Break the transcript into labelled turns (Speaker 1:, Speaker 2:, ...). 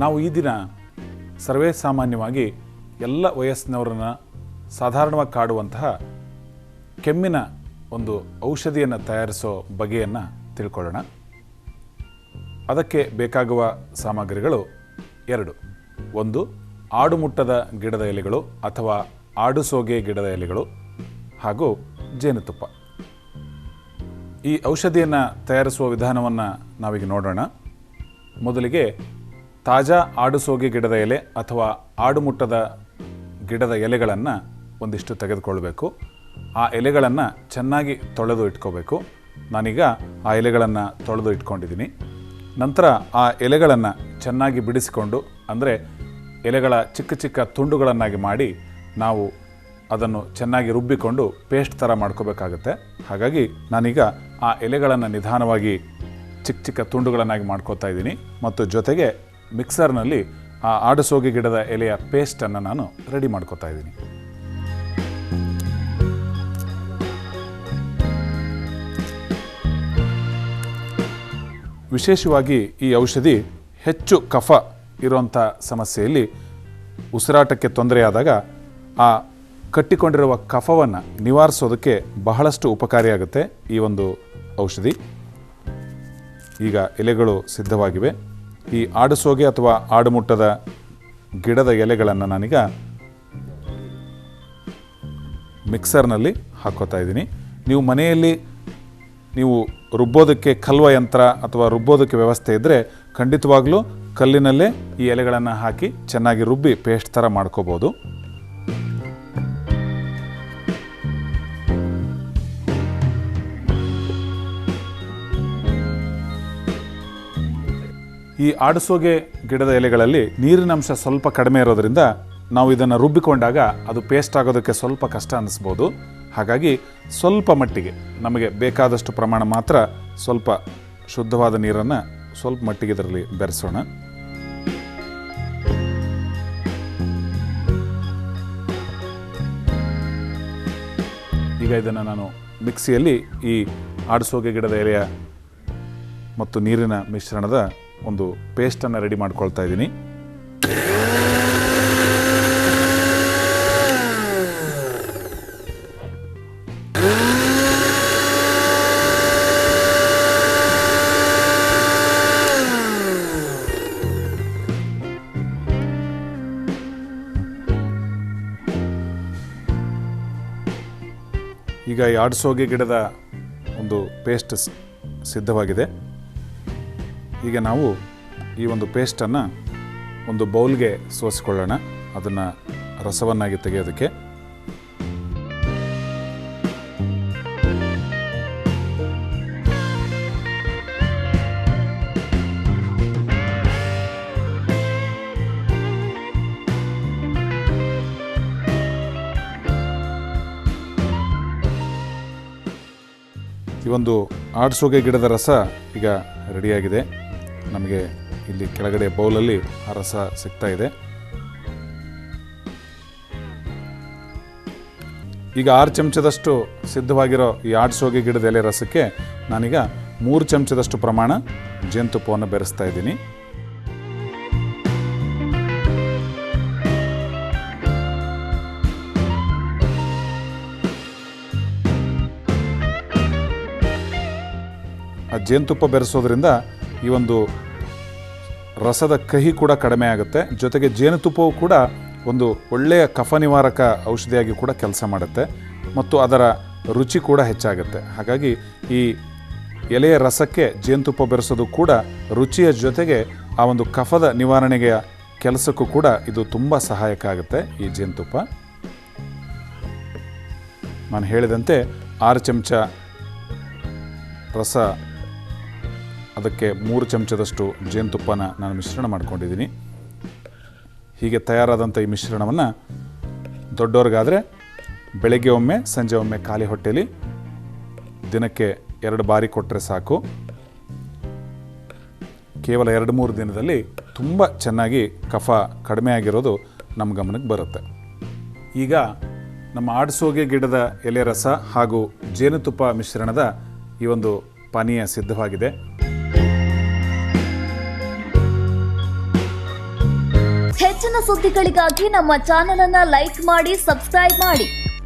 Speaker 1: ನಾವು ಈ ದಿನ ಸರ್ವೇ ಸಾಮಾನ್ಯವಾಗಿ ಎಲ್ಲ ವಯಸ್ಸಿನವರನ್ನು ಸಾಧಾರಣವಾಗಿ ಕಾಡುವಂತಹ ಕೆಮ್ಮಿನ ಒಂದು ಔಷಧಿಯನ್ನು ತಯಾರಿಸೋ ಬಗೆಯನ್ನು ತಿಳ್ಕೊಳ್ಳೋಣ. ಅದಕ್ಕೆ ಬೇಕಾಗುವ ಸಾಮಗ್ರಿಗಳು ಎರಡು. ಒಂದು, ಆಡುಮುಟ್ಟದ ಗಿಡದ ಎಲೆಗಳು ಅಥವಾ ಆಡುಸೋಗೆ ಗಿಡದ ಎಲೆಗಳು ಹಾಗೂ ಜೇನುತುಪ್ಪ. ಈ ಔಷಧಿಯನ್ನು ತಯಾರಿಸುವ ವಿಧಾನವನ್ನು ನಾವೀಗ ನೋಡೋಣ. ಮೊದಲಿಗೆ ತಾಜಾ ಆಡುಸೋಗೆ ಗಿಡದ ಎಲೆ ಅಥವಾ ಆಡುಮುಟ್ಟದ ಗಿಡದ ಎಲೆಗಳನ್ನು ಒಂದಿಷ್ಟು ತೆಗೆದುಕೊಳ್ಬೇಕು. ಆ ಎಲೆಗಳನ್ನು ಚೆನ್ನಾಗಿ ತೊಳೆದು ಇಟ್ಕೋಬೇಕು. ನಾನೀಗ ಆ ಎಲೆಗಳನ್ನು ತೊಳೆದು ಇಟ್ಕೊಂಡಿದ್ದೀನಿ. ನಂತರ ಆ ಎಲೆಗಳನ್ನು ಚೆನ್ನಾಗಿ ಬಿಡಿಸಿಕೊಂಡು, ಅಂದರೆ ಎಲೆಗಳ ಚಿಕ್ಕ ಚಿಕ್ಕ ತುಂಡುಗಳನ್ನಾಗಿ ಮಾಡಿ ನಾವು ಅದನ್ನು ಚೆನ್ನಾಗಿ ರುಬ್ಬಿಕೊಂಡು ಪೇಸ್ಟ್ ಥರ ಮಾಡ್ಕೋಬೇಕಾಗತ್ತೆ. ಹಾಗಾಗಿ ನಾನೀಗ ಆ ಎಲೆಗಳನ್ನು ನಿಧಾನವಾಗಿ ಚಿಕ್ಕ ಚಿಕ್ಕ ತುಂಡುಗಳನ್ನಾಗಿ ಮಾಡ್ಕೋತಾ ಇದ್ದೀನಿ ಮತ್ತು ಜೊತೆಗೆ ಮಿಕ್ಸರ್ನಲ್ಲಿ ಆ ಆಡುಸೋಗೆ ಗಿಡದ ಎಲೆಯ ಪೇಸ್ಟನ್ನು ನಾನು ರೆಡಿ ಮಾಡ್ಕೋತಾ ಇದ್ದೀನಿ. ವಿಶೇಷವಾಗಿ ಈ ಔಷಧಿ ಹೆಚ್ಚು ಕಫ ಇರುವಂಥ ಸಮಸ್ಯೆಯಲ್ಲಿ ಉಸಿರಾಟಕ್ಕೆ ತೊಂದರೆಯಾದಾಗ ಆ ಕಟ್ಟಿಕೊಂಡಿರುವ ಕಫವನ್ನು ನಿವಾರಿಸೋದಕ್ಕೆ ಬಹಳಷ್ಟು ಉಪಕಾರಿಯಾಗುತ್ತೆ ಈ ಒಂದು ಔಷಧಿ. ಈಗ ಎಲೆಗಳು ಸಿದ್ಧವಾಗಿವೆ. ಈ ಆಡುಸೋಗೆ ಅಥವಾ ಆಡುಮುಟ್ಟದ ಗಿಡದ ಎಲೆಗಳನ್ನು ನಾನೀಗ ಮಿಕ್ಸರ್ನಲ್ಲಿ ಹಾಕೋತಾ ಇದ್ದೀನಿ. ನೀವು ಮನೆಯಲ್ಲಿ ರುಬ್ಬೋದಕ್ಕೆ ಕಲ್ವ ಯಂತ್ರ ಅಥವಾ ರುಬ್ಬೋದಕ್ಕೆ ವ್ಯವಸ್ಥೆ ಇದ್ದರೆ ಖಂಡಿತವಾಗ್ಲೂ ಕಲ್ಲಿನಲ್ಲೇ ಈ ಎಲೆಗಳನ್ನು ಹಾಕಿ ಚೆನ್ನಾಗಿ ರುಬ್ಬಿ ಪೇಸ್ಟ್ ಥರ ಮಾಡ್ಕೋಬೋದು. ಈ ಆಡುಸೋಗೆ ಗಿಡದ ಎಲೆಗಳಲ್ಲಿ ನೀರಿನಂಶ ಸ್ವಲ್ಪ ಕಡಿಮೆ ಇರೋದರಿಂದ ನಾವು ಇದನ್ನು ರುಬ್ಬಿಕೊಂಡಾಗ ಅದು ಪೇಸ್ಟ್ ಆಗೋದಕ್ಕೆ ಸ್ವಲ್ಪ ಕಷ್ಟ ಅನ್ನಿಸ್ಬೋದು. ಹಾಗಾಗಿ ಸ್ವಲ್ಪ ಮಟ್ಟಿಗೆ ನಮಗೆ ಬೇಕಾದಷ್ಟು ಪ್ರಮಾಣ ಮಾತ್ರ ಸ್ವಲ್ಪ ಶುದ್ಧವಾದ ನೀರನ್ನು ಸ್ವಲ್ಪ ಮಟ್ಟಿಗೆ ಇದರಲ್ಲಿ ಬೆರೆಸೋಣ. ಈಗ ಇದನ್ನು ನಾನು ಮಿಕ್ಸಿಯಲ್ಲಿ ಈ ಆಡುಸೋಗೆ ಗಿಡದ ಎಲೆಯ ಮತ್ತು ನೀರಿನ ಮಿಶ್ರಣದ ಒಂದು ಪೇಸ್ಟನ್ನು ರೆಡಿ ಮಾಡ್ಕೊಳ್ತಾ ಇದ್ದೀನಿ. ಈಗ ಈ ಆಡುಸೋಗೆ ಗಿಡದ ಒಂದು ಪೇಸ್ಟ್ ಸಿದ್ಧವಾಗಿದೆ. ಈಗ ನಾವು ಈ ಒಂದು ಪೇಸ್ಟನ್ನು ಒಂದು ಬೌಲ್ಗೆ ಸೋಸಿಕೊಳ್ಳೋಣ. ಅದನ್ನು ರಸವನ್ನಾಗಿ ತೆಗೆಯೋದಕ್ಕೆ ಈ ಒಂದು ಆಡುಸೋಗೆ ಗಿಡದ ರಸ ಈಗ ರೆಡಿಯಾಗಿದೆ. ನಮಗೆ ಇಲ್ಲಿ ಕೆಳಗಡೆ ಬೌಲಲ್ಲಿ ಆ ರಸ ಸಿಗ್ತಾ ಇದೆ. ಈಗ 6 ಚಮಚದಷ್ಟು ಸಿದ್ಧವಾಗಿರೋ ಈ ಆಡುಸೋಗೆ ಗಿಡದ ಎಲೆ ರಸಕ್ಕೆ ನಾನೀಗ 3 ಚಮಚದಷ್ಟು ಪ್ರಮಾಣ ಜೇನುತುಪ್ಪವನ್ನು ಬೆರೆಸ್ತಾ ಇದ್ದೀನಿ. ಆ ಜೇನುತುಪ್ಪ ಬೆರೆಸೋದ್ರಿಂದ ಈ ಒಂದು ರಸದ ಕಹಿ ಕೂಡ ಕಡಿಮೆ ಆಗುತ್ತೆ. ಜೊತೆಗೆ ಜೇನುತುಪ್ಪವು ಕೂಡ ಒಂದು ಒಳ್ಳೆಯ ಕಫ ನಿವಾರಕ ಔಷಧಿಯಾಗಿ ಕೂಡ ಕೆಲಸ ಮಾಡುತ್ತೆ ಮತ್ತು ಅದರ ರುಚಿ ಕೂಡ ಹೆಚ್ಚಾಗುತ್ತೆ. ಹಾಗಾಗಿ ಈ ಎಲೆಯ ರಸಕ್ಕೆ ಜೇನುತುಪ್ಪ ಬೆರೆಸೋದು ಕೂಡ ರುಚಿಯ ಜೊತೆಗೆ ಆ ಒಂದು ಕಫದ ನಿವಾರಣೆಗೆ ಕೆಲಸಕ್ಕೂ ಕೂಡ ಇದು ತುಂಬ ಸಹಾಯಕ ಆಗುತ್ತೆ ಈ ಜೇನುತುಪ್ಪ. ನಾನು ಹೇಳಿದಂತೆ 6 ಚಮಚ ರಸ, ಅದಕ್ಕೆ 3 ಚಮಚದಷ್ಟು ಜೇನುತುಪ್ಪನ ನಾನು ಮಿಶ್ರಣ ಮಾಡ್ಕೊಂಡಿದ್ದೀನಿ. ಹೀಗೆ ತಯಾರಾದಂಥ ಈ ಮಿಶ್ರಣವನ್ನು ದೊಡ್ಡವ್ರಿಗಾದರೆ ಬೆಳಗ್ಗೆ ಒಮ್ಮೆ ಸಂಜೆ ಒಮ್ಮೆ ಖಾಲಿ ಹೊಟ್ಟೆಯಲ್ಲಿ ದಿನಕ್ಕೆ 2 ಬಾರಿ ಕೊಟ್ಟರೆ ಸಾಕು. ಕೇವಲ 2-3 ದಿನದಲ್ಲಿ ತುಂಬ ಚೆನ್ನಾಗಿ ಕಫ ಕಡಿಮೆ ಆಗಿರೋದು ನಮ್ಮ ಗಮನಕ್ಕೆ ಬರುತ್ತೆ. ಈಗ ನಮ್ಮ ಆಡುಸೋಗೆ ಗಿಡದ ಎಲೆ ರಸ ಹಾಗೂ ಜೇನುತುಪ್ಪ ಮಿಶ್ರಣದ ಈ ಒಂದು ಪಾನೀಯ ಸಿದ್ಧವಾಗಿದೆ.
Speaker 2: ಹೆಚ್ಚಿನ ಸುದ್ದಿಗಳಿಗಾಗಿ ನಮ್ಮ ಚಾನೆಲ್ ಅನ್ನ ಲೈಕ್ ಮಾಡಿ, ಸಬ್ಸ್ಕ್ರೈಬ್ ಮಾಡಿ.